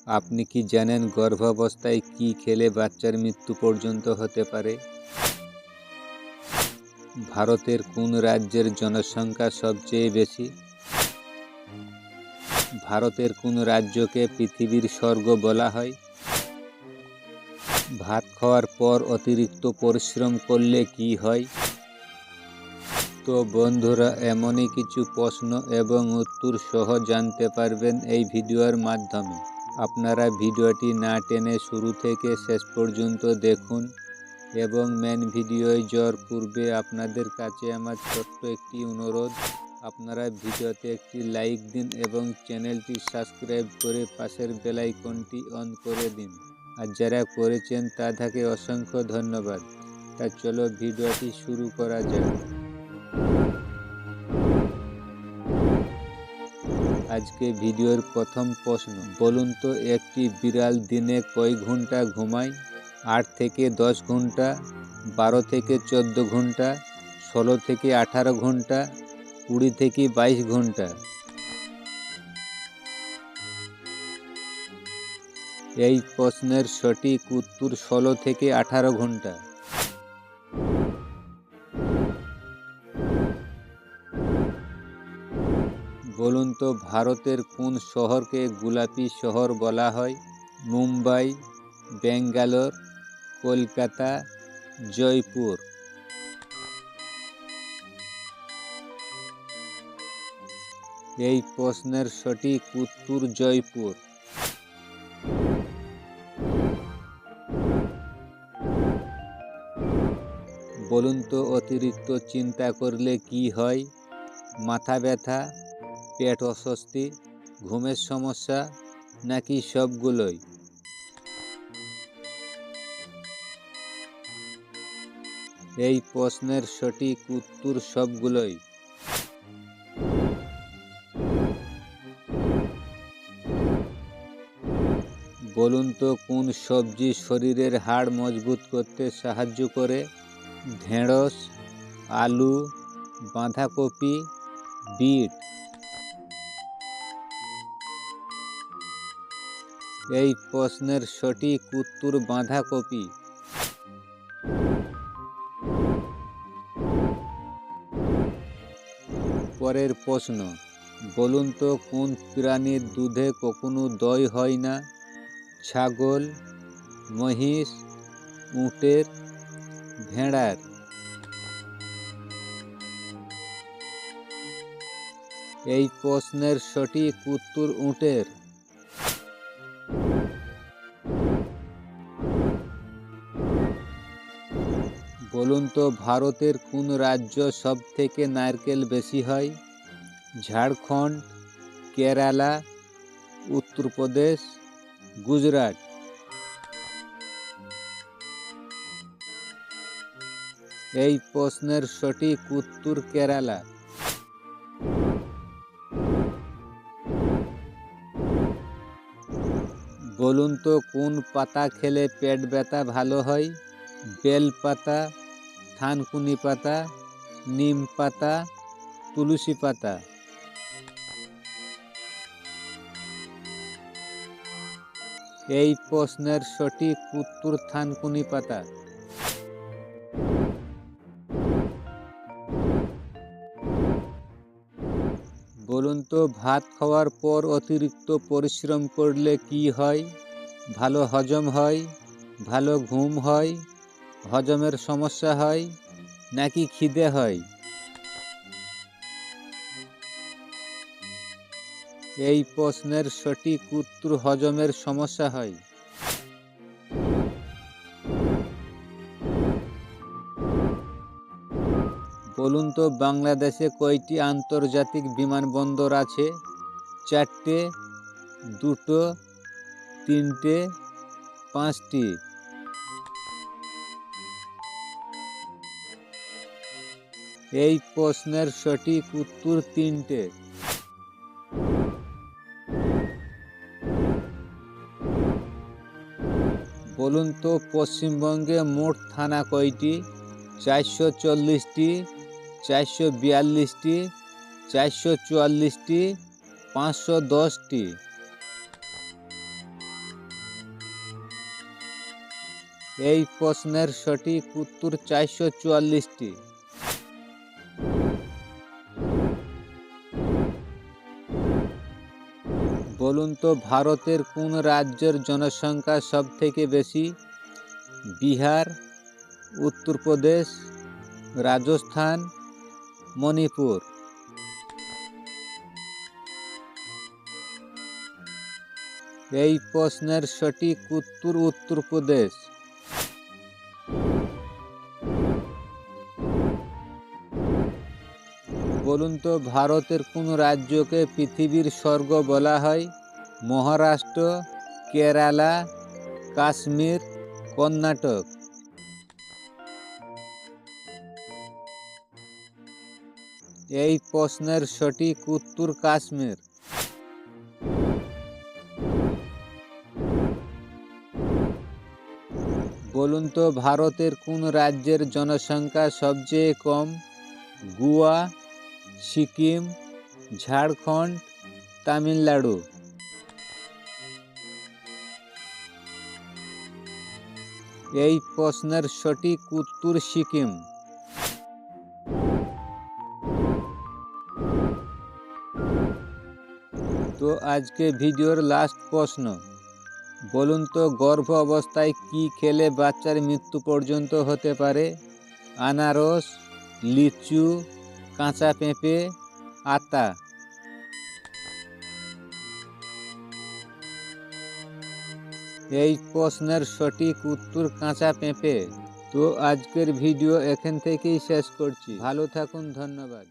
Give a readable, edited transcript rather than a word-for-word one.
আপনি কি জানেন গর্ভাবস্থায় কি খেলে বাচ্চার মৃত্যু পর্যন্ত হতে পারে? ভারতের কোন রাজ্যের জনসংখ্যা সবচেয়ে বেশি? ভারতের কোন রাজ্যকে পৃথিবীর স্বর্গ বলা হয়? ভাত খাওয়ার পর অতিরিক্ত পরিশ্রম করলে কি হয়? তো বন্ধুরা, এমনই কিছু প্রশ্ন এবং উত্তর সহ জানতে পারবেন এই ভিডিওর মাধ্যমে। আপনারা ভিডিওটি না টেনে শুরু থেকে শেষ পর্যন্ত দেখুন এবং মেন ভিডিওয় যাওয়ার পূর্বে আপনাদের কাছে আমার ছোট্ট একটি অনুরোধ, আপনারা ভিডিওতে একটি লাইক দিন এবং চ্যানেলটি সাবস্ক্রাইব করে পাশের বেল আইকনটি অন করে দিন। আর যারা করেছেন তাদেরকে অসংখ্য ধন্যবাদ। তা চলো ভিডিওটি শুরু করা যাক। আজকে ভিডিওর প্রথম প্রশ্ন, বলুন তো একটি বিড়াল দিনে কয় ঘন্টা ঘুমায়? 8 থেকে 10 ঘন্টা, 12 থেকে 14 ঘন্টা, 16 থেকে 18 ঘন্টা, 20 থেকে 22 ঘন্টা। এই প্রশ্নের সঠিক উত্তর 16 থেকে 18 ঘন্টা। বলুন তো ভারতের কোন শহরকে গোলাপি শহর বলা হয়? মুম্বাই, বেঙ্গালোর, কলকাতা, জয়পুর। এই প্রশ্নের সঠিক উত্তর জয়পুর। বলুন তো অতিরিক্ত চিন্তা করলে কি হয়? মাথা ব্যথা, পেট অস্বস্তি, ঘুমের সমস্যা, নাকি সবগুলোই? এই প্রশ্নের সঠিক উত্তর সবগুলোই। বলুন তো কোন সবজি শরীরের হাড় মজবুত করতে সাহায্য করে? ঢেঁড়স, আলু, বাঁধাকপি, বিট। এই প্রশ্নের সঠিক উত্তর বাঁধাকপি। পরের প্রশ্ন, বলুন তো কোন প্রাণীর দুধে কখনো দই হয় না? ছাগল, মহিষ, উটের, ভেড়ার। এই প্রশ্নের সঠিক উত্তর উটের। বলুন তো ভারতের কোন রাজ্য সব থেকে নারকেল বেশি হয়? ঝাড়খণ্ড, কেরালা, উত্তরপ্রদেশ, গুজরাট। এই প্রশ্নের সঠিক উত্তর কেরালা। বলুন তো কোন পাতা খেলে পেট ব্যথা ভালো হয়? বেল পাতা, থানকুনি পাতা, নিম পাতা, তুলসী পাতা। এই প্রশ্নের সঠিক উত্তর থানকুনি পাতা। বলুন তো ভাত খাওয়ার পর অতিরিক্ত পরিশ্রম করলে কি হয়? ভালো হজম হয়, ভালো ঘুম হয়, হজমের সমস্যা হয়, নাকি খিদে হয়? এই প্রশ্নের সঠিক উত্তর হজমের সমস্যা হয়। বলুন তো বাংলাদেশে কয়টি আন্তর্জাতিক বিমানবন্দর আছে? 4টে, 2টো, 3টে, 5টি। এই প্রশ্নের সঠিক উত্তর 3টে। বলুন তো পশ্চিমবঙ্গে মোট থানা কয়টি? 440টি, 442টি, 444টি, 510টি। এই প্রশ্নের সঠিক উত্তর 444টি। বলুন তো ভারতের কোন রাজ্যের জনসংখ্যা সবথেকে বেশি? বিহার, উত্তরপ্রদেশ, রাজস্থান, মণিপুর। এই প্রশ্নের সঠিক উত্তর উত্তরপ্রদেশ। বলুন তো ভারতের কোন রাজ্যকে পৃথিবীর স্বর্গ বলা হয়? মহারাষ্ট্র, কেরালা, কাশ্মীর, কর্ণাটক। এই প্রশ্নের সঠিক উত্তর কাশ্মীর। বলুন তো ভারতের কোন রাজ্যের জনসংখ্যা সবচেয়ে কম? গোয়া, সিকিম, ঝাড়খণ্ড, তামিলনাড়ু। এই প্রশ্নের সঠিক উত্তর সিকিম। তো আজকে ভিডিওর লাস্ট প্রশ্ন, বলুন তো গর্ভ অবস্থায় কি খেলে বাচ্চার মৃত্যু পর্যন্ত হতে পারে? আনারস, লিচু, কাঁচা পেঁপে, আতা। এই প্রশ্নের সঠিক উত্তর কাঁচা পেঁপে। তো আজকের ভিডিও এখান থেকেই শেষ করছি। ভালো থাকুন, ধন্যবাদ।